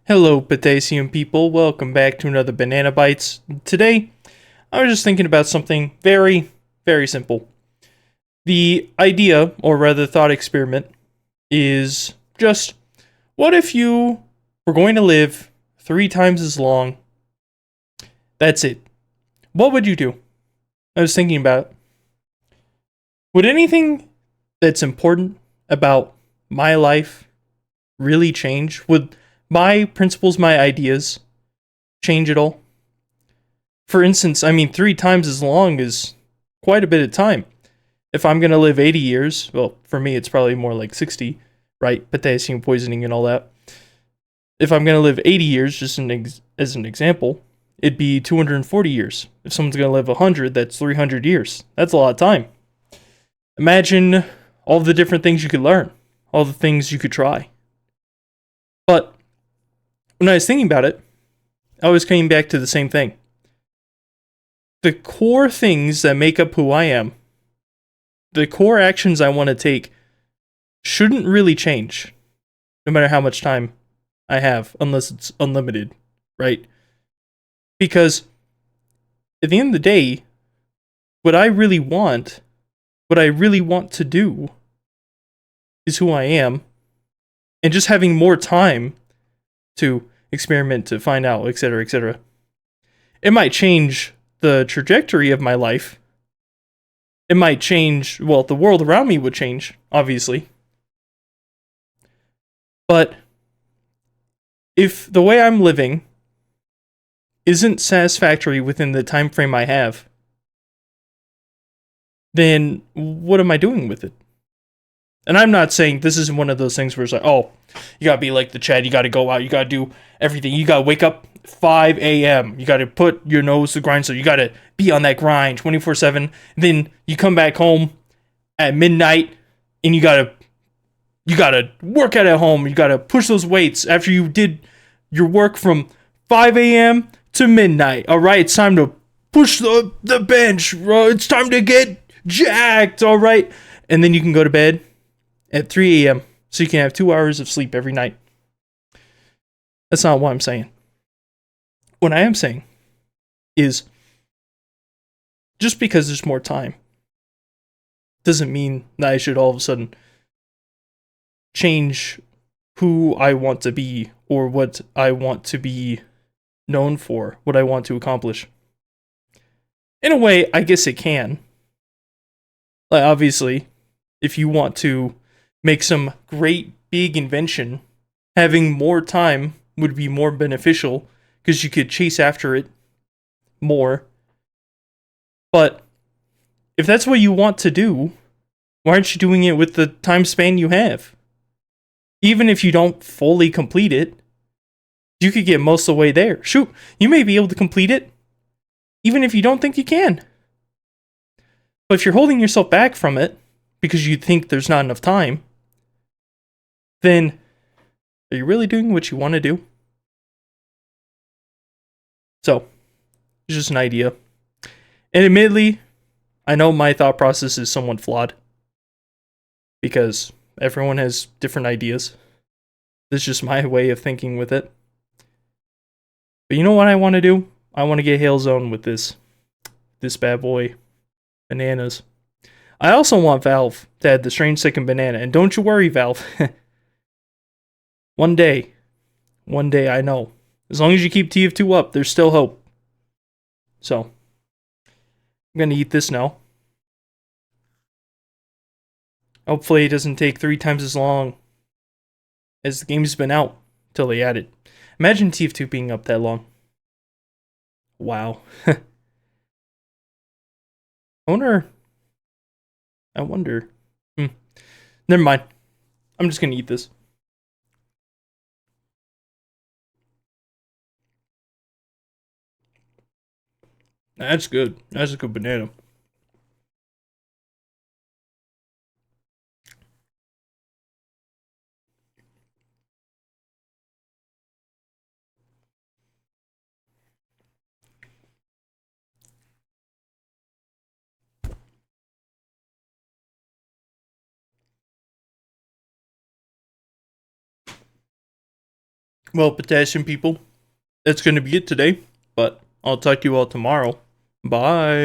Hello, potassium people. Welcome back to another Banana Bites. Today, I was just thinking about something very, very simple. The idea, or rather, thought experiment, is just what if you were going to live 3 times as long? That's it. What would you do? I was thinking about would anything that's important about my life really change? Would my principles, my ideas change at all? For instance, 3 times as long is quite a bit of time. If I'm going to live 80 years, well, for me, it's probably more like 60, right? Potassium poisoning and all that. If I'm going to live 80 years, just as an example, it'd be 240 years. If someone's going to live 100, that's 300 years. That's a lot of time. Imagine all the different things you could learn, all the things you could try. But when I was thinking about it, I was coming back to the same thing. The core things that make up who I am, the core actions I want to take, shouldn't really change, no matter how much time I have, unless it's unlimited, right? Because at the end of the day, what I really want, what I really want to do, is who I am, and just having more time to experiment, to find out, etc., etc. It might change the trajectory of my life. It might change, well, the world around me would change, obviously. But if the way I'm living isn't satisfactory within the time frame I have, then what am I doing with it? And I'm not saying this isn't one of those things where it's like, oh, you gotta be like the Chad, you gotta go out, you gotta do everything, you gotta wake up 5 a.m., you gotta put your nose to the grind, so you gotta be on that grind 24/7. Then you come back home at midnight and you gotta work out at home, you gotta push those weights after you did your work from 5 a.m. to midnight. Alright, it's time to push the bench, it's time to get jacked, alright? And then you can go to bed at 3 a.m. so you can have 2 hours of sleep every night. That's not what I'm saying. What I am saying is just because there's more time doesn't mean that I should all of a sudden change who I want to be or what I want to be known for, what I want to accomplish. In a way, I guess it can. Like, obviously, if you want to make some great big invention, having more time would be more beneficial because you could chase after it more. But if that's what you want to do, why aren't you doing it with the time span you have? Even if you don't fully complete it, you could get most of the way there. Shoot, you may be able to complete it, even if you don't think you can. But if you're holding yourself back from it because you think there's not enough time, then are you really doing what you want to do? So, it's just an idea. And admittedly, I know my thought process is somewhat flawed because everyone has different ideas. This is just my way of thinking with it. But you know what I want to do? I want to get Hail Zone with this bad boy, bananas. I also want Valve to add the strangesecondbanana, and don't you worry, Valve. one day, I know. As long as you keep TF2 up, there's still hope. So, I'm gonna eat this now. Hopefully, it doesn't take 3 times as long as the game's been out till they add it. Imagine TF2 being up that long. Wow. I wonder. I wonder. Never mind. I'm just gonna eat this. That's good. That's a good banana. Well, potassium people, that's going to be it today, but I'll talk to you all tomorrow. Bye.